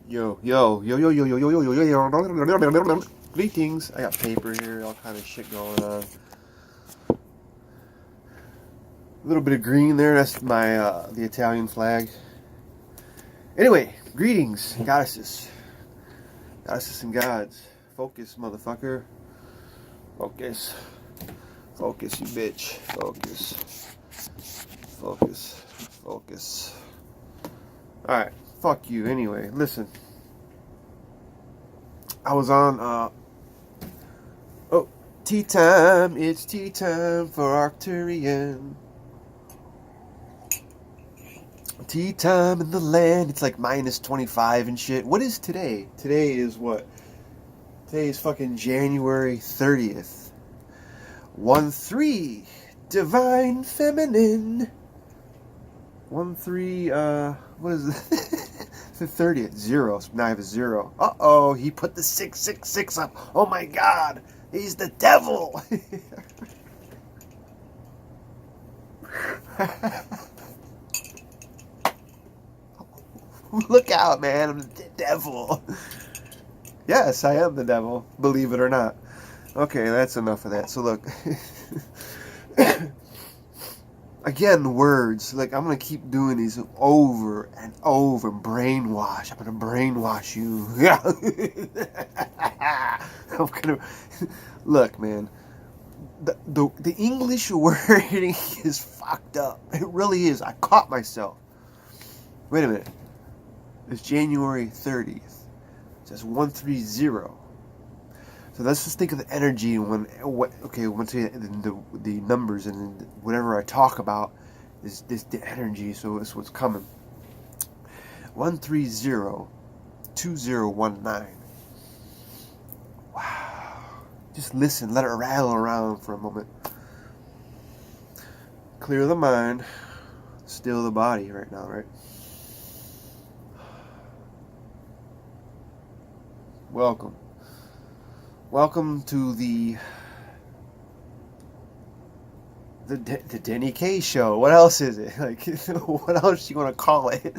Yo, yo, yo, yo, yo, yo, yo, yo, yo, yo, yo. Greetings. I got paper here, all kind of shit going on. A little bit of green there. That's my the Italian flag. Anyway, greetings, goddesses, goddesses and gods. Focus, motherfucker. Focus, focus, you bitch. Focus, focus, focus. All right. Fuck you. Anyway, listen. I was on, tea time. It's tea time for Arcturian. Tea time in the land. It's like minus 25 and shit. What is today? Today is what? Today is fucking January 30th. 1-3. Divine Feminine. 1-3, what is it? The 30th, 0. So now I have a 0. Uh-oh, he put the 666 up. Oh my god, he's the devil. Look out, man, I'm the devil. Yes, I am the devil, believe it or not. Okay, that's enough of that. So look. Again, words. Like, I'm going to keep doing these over and over. Brainwash. I'm going to brainwash you. I'm going to... Look, man. The English wording is fucked up. It really is. I caught myself. Wait a minute. It's January 30th. It says 130. So let's just think of the energy once the numbers and whatever I talk about is the energy. So it's what's coming. 130-2019. Wow. Just listen. Let it rattle around for a moment. Clear the mind. Still the body right now, right? Welcome. Welcome to the Denny K show. What else is it? Like, what else do you want to call it?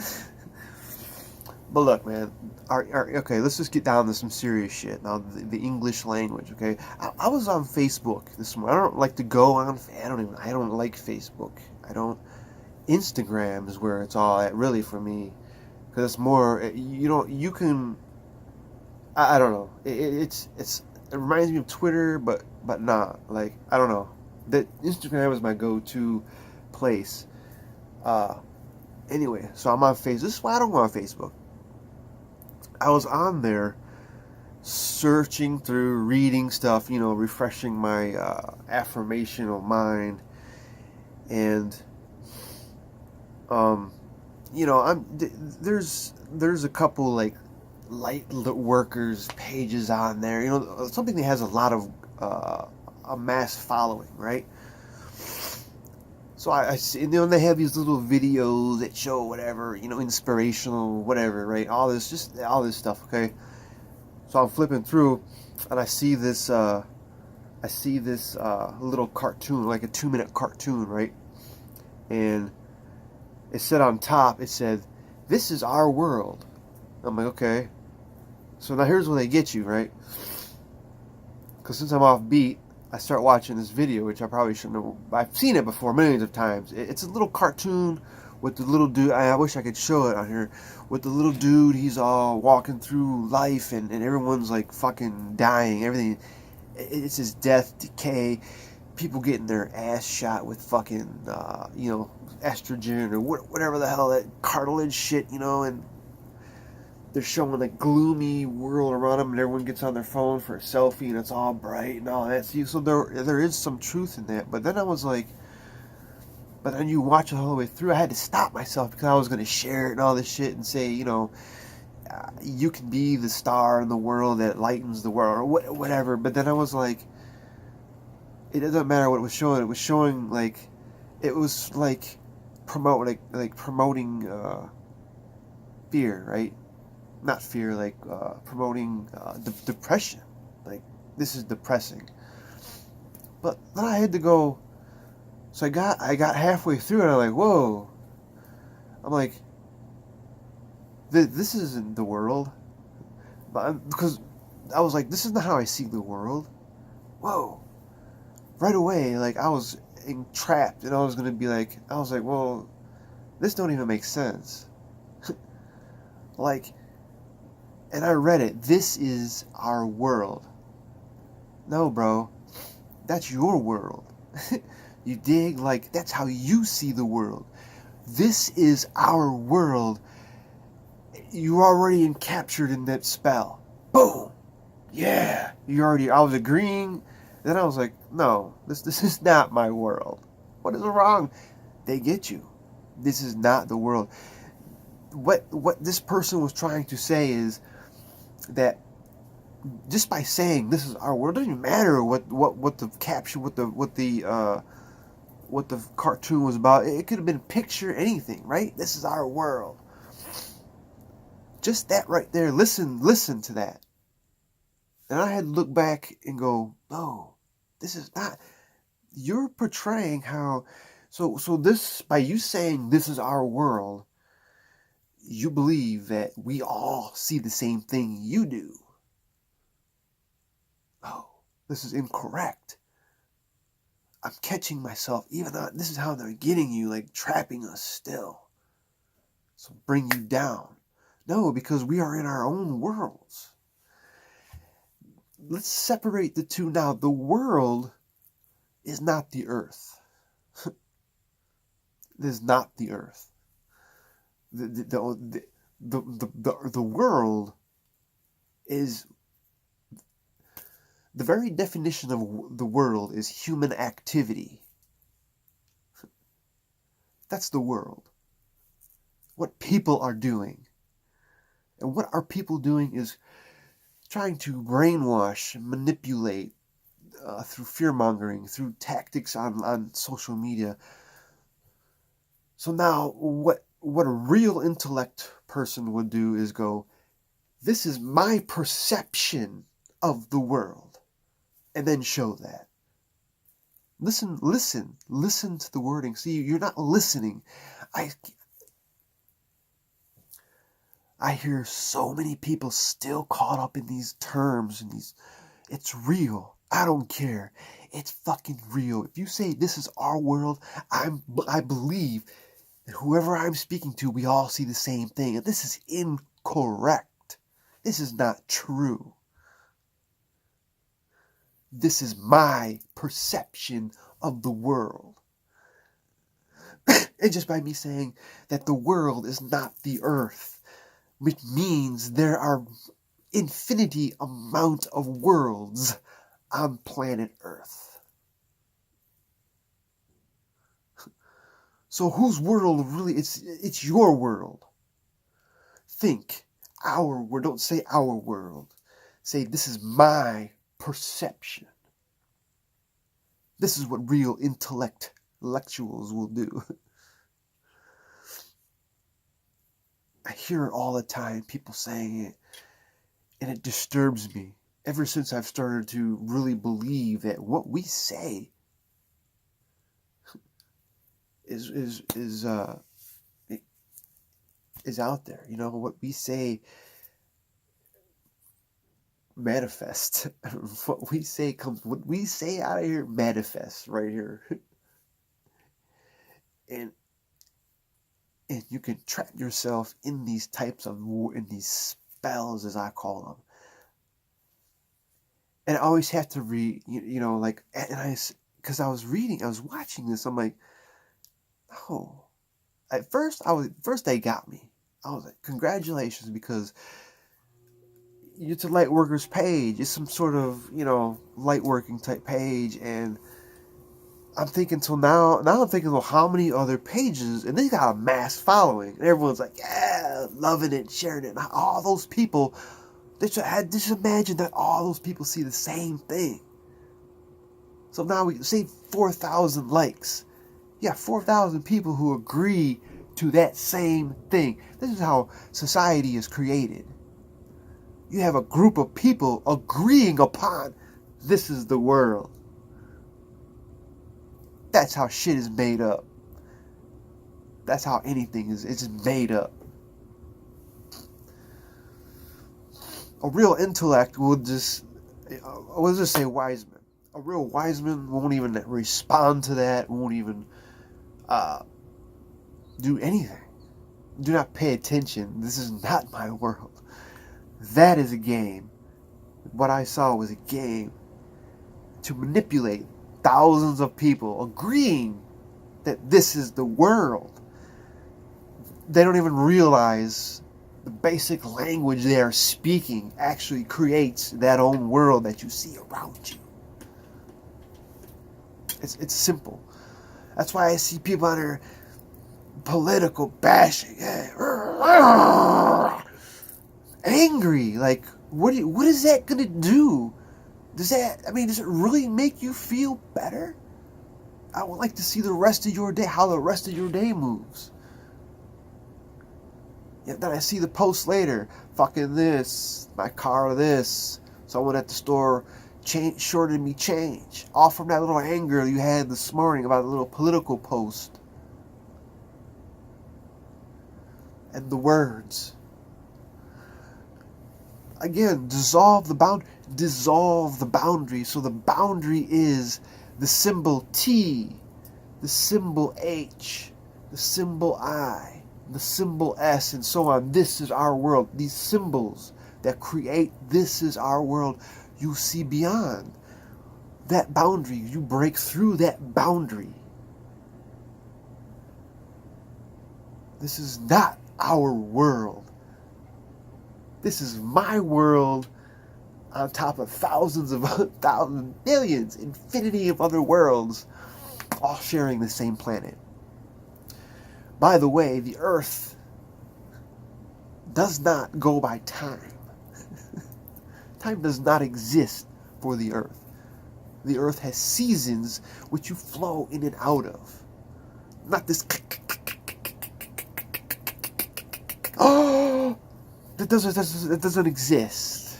But look, man. Okay, let's just get down to some serious shit now. The English language. Okay, I was on Facebook this morning. I don't like to go on. I don't like Facebook. I don't. Instagram is where it's all at, really, for me, because it's more. You can. I don't know. It reminds me of Twitter, but not. Like, I don't know. That Instagram is my go-to place. Anyway, so I'm on Facebook. This is why I don't go on Facebook. I was on there searching through, reading stuff, refreshing my affirmational mind. And, there's a couple, like, light workers pages on there, something that has a lot of a mass following, right? So I see, they have these little videos that show whatever, inspirational, whatever, right? All this stuff, okay? So I'm flipping through, and I see this little cartoon, like a 2-minute cartoon, right? And it said on top, it said, "This is our world." I'm like, okay. So now here's where they get you, right? Because since I'm off beat, I start watching this video, which I probably shouldn't have. I've seen it before millions of times. It's a little cartoon with the little dude. I wish I could show it on here. With the little dude, he's all walking through life, and everyone's like fucking dying. Everything. It's his death, decay. People getting their ass shot with fucking, estrogen or whatever the hell, that cartilage shit, and they're showing a gloomy world around them, and everyone gets on their phone for a selfie, and it's all bright and all that. So there is some truth in that. But then I was like, but then you watch it all the way through. I had to stop myself because I was going to share it and all this shit and say, you can be the star in the world that lightens the world, or whatever. But then I was like, it doesn't matter what it was showing. It was showing, like, it was like promoting fear, right? Not fear, like promoting depression. Like, this is depressing. But then I had to go. So I got halfway through and I'm like, whoa. I'm like, this isn't the world. Because I was like, this is not how I see the world. Whoa. Right away, like, I was entrapped, and I was like, well, this don't even make sense. Like, and I read it. This is our world. No, bro. That's your world. You dig? Like, that's how you see the world. This is our world. You're already encaptured in that spell. Boom. Yeah. I was agreeing. Then I was like, no, this is not my world. What is wrong? They get you. This is not the world. What this person was trying to say is that just by saying this is our world, it doesn't matter what the caption, what the cartoon was about. It could have been a picture, anything, right? This is our world. Just that right there. Listen to that. And I had to look back and go, no, this is not. You're portraying how. So this, by you saying this is our world, you believe that we all see the same thing you do. Oh, this is incorrect. I'm catching myself, even though this is how they're getting you, like trapping us still. So bring you down. No, because we are in our own worlds. Let's separate the two now. The world is not the earth. It is not the earth. The world is, the very definition of the world is human activity. That's the world. What people are doing. And what are people doing is trying to brainwash, manipulate through fear-mongering, through tactics on social media. So now what a real intellect person would do is go, this is my perception of the world. And then show that. Listen to the wording. See, you're not listening. I hear so many people still caught up in these terms and these. It's real. I don't care. It's fucking real. If you say this is our world, I believe that whoever I'm speaking to, we all see the same thing. And this is incorrect. This is not true. This is my perception of the world. And just by me saying that the world is not the earth, which means there are infinity amount of worlds on planet Earth. So whose world really? It's your world. Think our world. Don't say our world. Say this is my perception. This is what real intellectuals will do. I hear it all the time, people saying it, and it disturbs me. Ever since I've started to really believe that what we say is out there. You know, what we say manifests. What we say out of here manifests right here. And you can trap yourself in these types of in these spells, as I call them. And I always have to read, because I was watching this, I'm like, oh. At first they got me. I was like, congratulations, because it's a light workers page. It's some sort of, light working type page, and I'm thinking I'm thinking, well, how many other pages, and they got a mass following, and everyone's like, yeah, loving it, sharing it, and all those people, just imagine that all those people see the same thing. So now we say 4,000 likes. Yeah, 4,000 people who agree to that same thing. This is how society is created. You have a group of people agreeing upon this is the world. That's how shit is made up. That's how anything is. It's made up. A real intellect will just, let's just say wise man. A real wise man won't even respond to that, won't even do anything. Do not pay attention. This is not my world. That is a game. What I saw was a game to manipulate thousands of people agreeing that this is the world. They don't even realize the basic language they are speaking actually creates that own world that you see around you. It's simple. That's why I see people out there political bashing, angry. Like, what is that gonna do? Does it really make you feel better? I would like to see the rest of your day, how the rest of your day moves. Yeah, then I see the post later, fucking this, my car this, someone at the store shorted me change. All from that little anger you had this morning about a little political post. And the words. Again, dissolve the boundary. So the boundary is the symbol T, the symbol H, the symbol I, the symbol S, and so on. This is our world. These symbols that create this is our world. You see beyond that boundary. You break through that boundary. This is not our world. This is my world on top of thousands, millions, infinity of other worlds, all sharing the same planet. By the way, the Earth does not go by time. Time does not exist for the Earth. The Earth has seasons which you flow in and out of. Not this. Oh, that doesn't exist.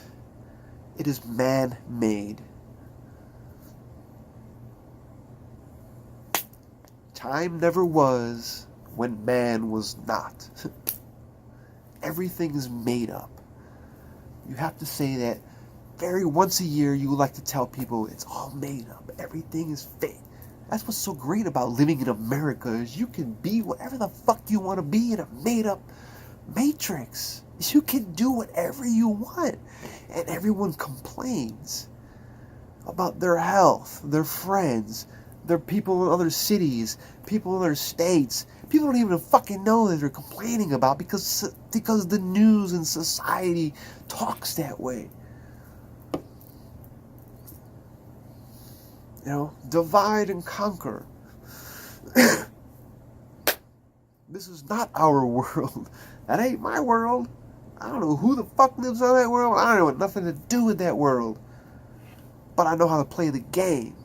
It is man-made. Time never was when man was not. Everything is made up. You have to say that once a year. You like to tell people it's all made up. Everything is fake. That's what's so great about living in America, is you can be whatever the fuck you want to be in a made up matrix. You can do whatever you want, and everyone complains about their health, their friends, their people in other cities, people in other states. People don't even fucking know that they're complaining about because the news and society talks that way. You know, divide and conquer. This is not our world. That ain't my world. I don't know who the fuck lives on that world. I don't want nothing to do with that world. But I know how to play the game.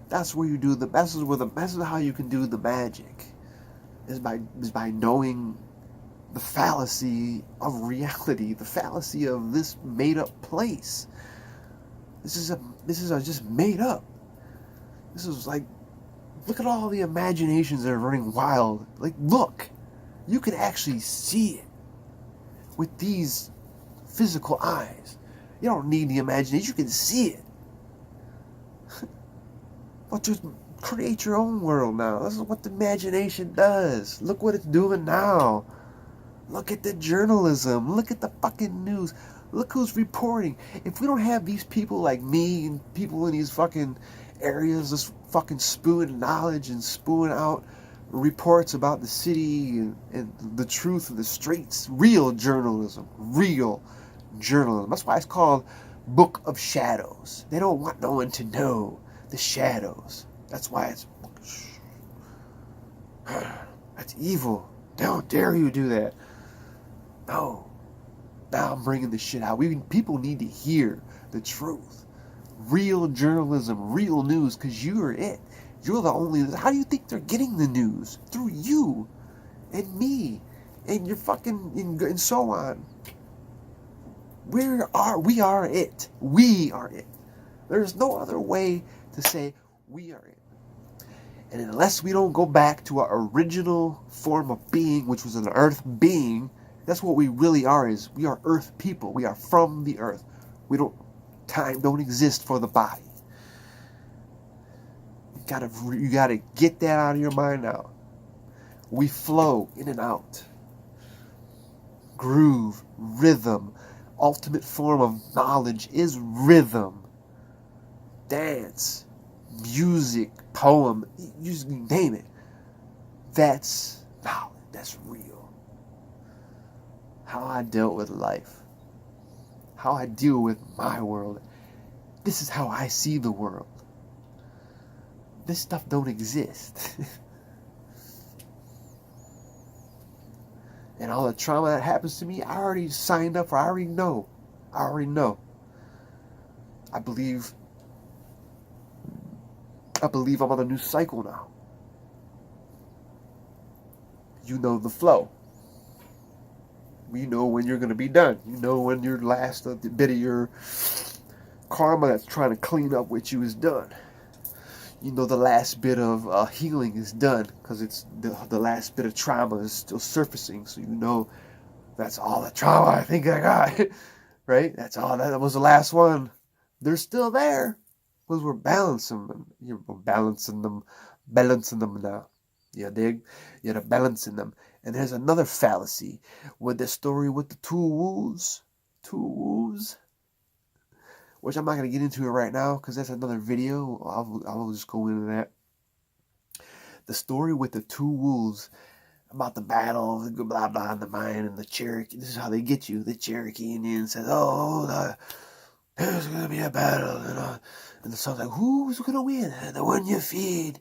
That's where you do this is how you can do the magic. Is by knowing the fallacy of reality, the fallacy of this made up place. This is just made up. This is like, look at all the imaginations that are running wild. Like, look, you can actually see it with these physical eyes. You don't need the imagination. You can see it. But just create your own world now. This is what the imagination does. Look what it's doing now. Look at the journalism. Look at the fucking news. Look who's reporting. If we don't have these people like me and people in these fucking areas just fucking spewing knowledge and spewing out reports about the city and the truth of the streets, real journalism. That's why it's called Book of Shadows. They don't want no one to know the shadows. That's why it's that's evil. How dare you do that? No. Now I'm bringing this shit out. People need to hear the truth. Real journalism, real news, because you're it. You're the only. How do you think they're getting the news? Through you and me and your fucking and so on. We are it. We are it. There's no other way to say we are it. And unless we don't go back to our original form of being, which was an earth being, That's what we really are, is we are earth people. We are from the earth. Time don't exist for the body. You gotta get that out of your mind now. We flow in and out. Groove, rhythm, ultimate form of knowledge is rhythm. Dance, music, poem, you name it. That's knowledge. That's real. How I dealt with life. How I deal with my world. This is how I see the world. This stuff don't exist. And all the trauma that happens to me, I already signed up for. I already know. I believe I'm on a new cycle now. You know the flow. You know when you're going to be done. You know when your last bit of your karma that's trying to clean up with you is done. You know the last bit of healing is done, because it's the last bit of trauma is still surfacing. So you know that's all the trauma I think I got, right? That was the last one. They're still there, because we're balancing them. You're balancing them now. Yeah, you're balancing them. And there's another fallacy with the story with the two wolves, which I'm not going to get into it right now because that's another video. I'll just go into that. The story with the two wolves about the battle, blah, blah, the mine and the Cherokee. This is how they get you. The Cherokee Indian says, there's going to be a battle. And the son's like, who's going to win? The one you feed.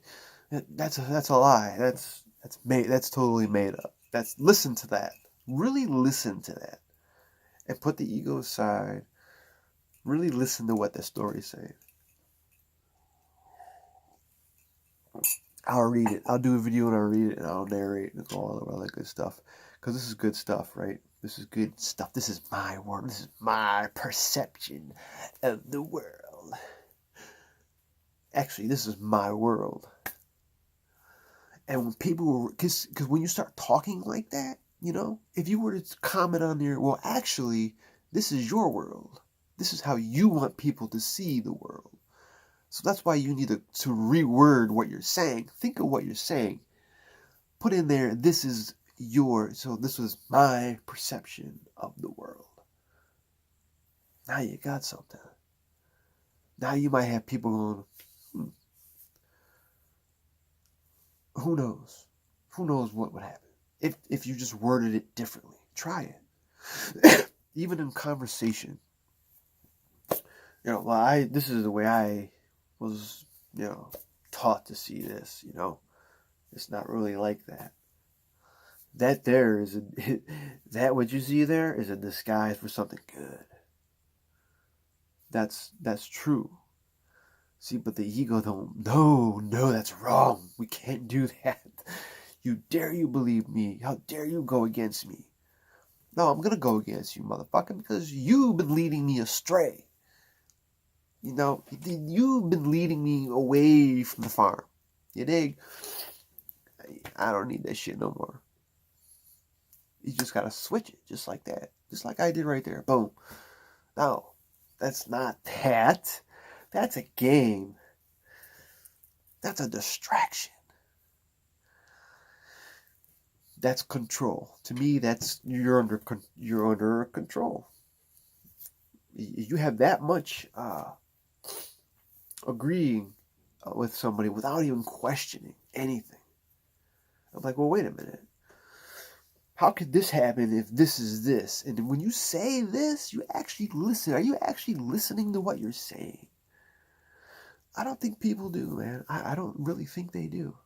That's a lie. That's totally made up. Listen to that. Really listen to that. And put the ego aside. Really listen to what the story's saying. I'll read it. I'll do a video and I'll read it and I'll narrate and all the other good stuff. Because this is good stuff, right? This is good stuff. This is my world. This is my perception of the world. Actually, this is my world. And when people, because when you start talking like that, if you were to comment on there, well, actually, this is your world. This is how you want people to see the world. So that's why you need to reword what you're saying. Think of what you're saying. Put in there, this is so this was my perception of the world. Now you got something. Now you might have people going, who knows? Who knows what would happen if you just worded it differently? Try it. Even in conversation. This is the way I was, taught to see this, It's not really like that. That what you see there is a disguise for something good. That's true. See, but the ego no, that's wrong. We can't do that. You believe me? How dare you go against me? No, I'm going to go against you, motherfucker, because you've been leading me astray. You've been leading me away from the farm. You dig? I don't need that shit no more. You just gotta switch it, just like that. Just like I did right there. Boom. No, that's not that. That's a game. That's a distraction. That's control. To me, that's you're under control. You have that much agreeing with somebody without even questioning anything. I'm like, well, wait a minute. How could this happen if this is this? And when you say this, you actually listen. Are you actually listening to what you're saying? I don't think people do, man. I don't really think they do.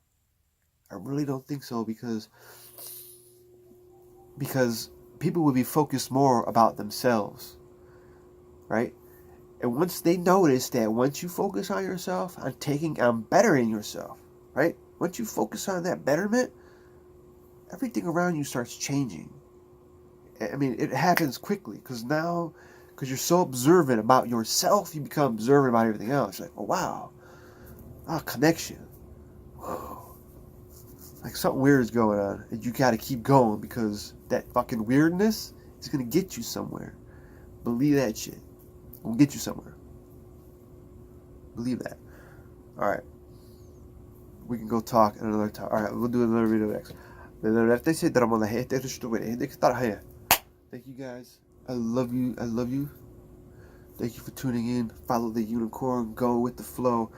I really don't think so, because people would be focused more about themselves, right? And once they notice that once you focus on yourself, on bettering yourself, right? Once you focus on that betterment, everything around you starts changing. I mean, it happens quickly because you're so observant about yourself, you become observant about everything else. You're like, oh, wow. Connection. Whoa. Like something weird is going on, and you gotta keep going because that fucking weirdness is gonna get you somewhere. Believe that shit. It will get you somewhere. Believe that. Alright. We can go talk another time. Alright, we'll do another video next. Thank you guys. I love you. I love you. Thank you for tuning in. Follow the unicorn. Go with the flow.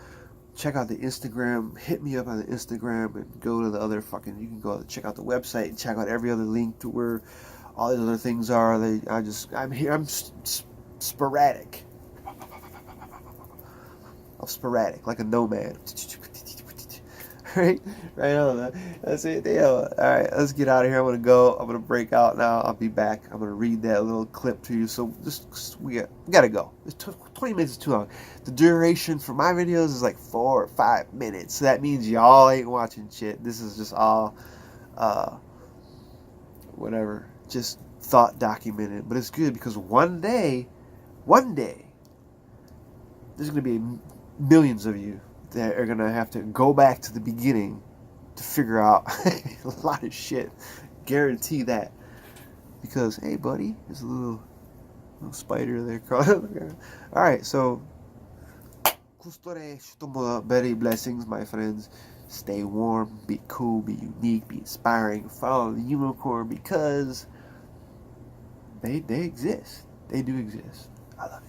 Check out the Instagram. Hit me up on the Instagram and go to the other fucking. You can go check out the website and check out every other link to where all these other things are. I'm here. I'm sporadic. I'm sporadic, like a nomad. Right on. That's it. All right, let's get out of here. I'm gonna go. I'm gonna break out now. I'll be back. I'm gonna read that little clip to you. So we gotta go. 20 minutes is too long. The duration for my videos is like 4 or 5 minutes. So that means y'all ain't watching shit. This is just all, whatever, just thought documented. But it's good because one day, there's gonna be millions of you that are gonna have to go back to the beginning to figure out a lot of shit. Guarantee that. Because hey buddy, there's a little spider there crawling. Alright, so very blessings, my friends. Stay warm, be cool, be unique, be inspiring, follow the unicorn because they exist. They do exist. I love you.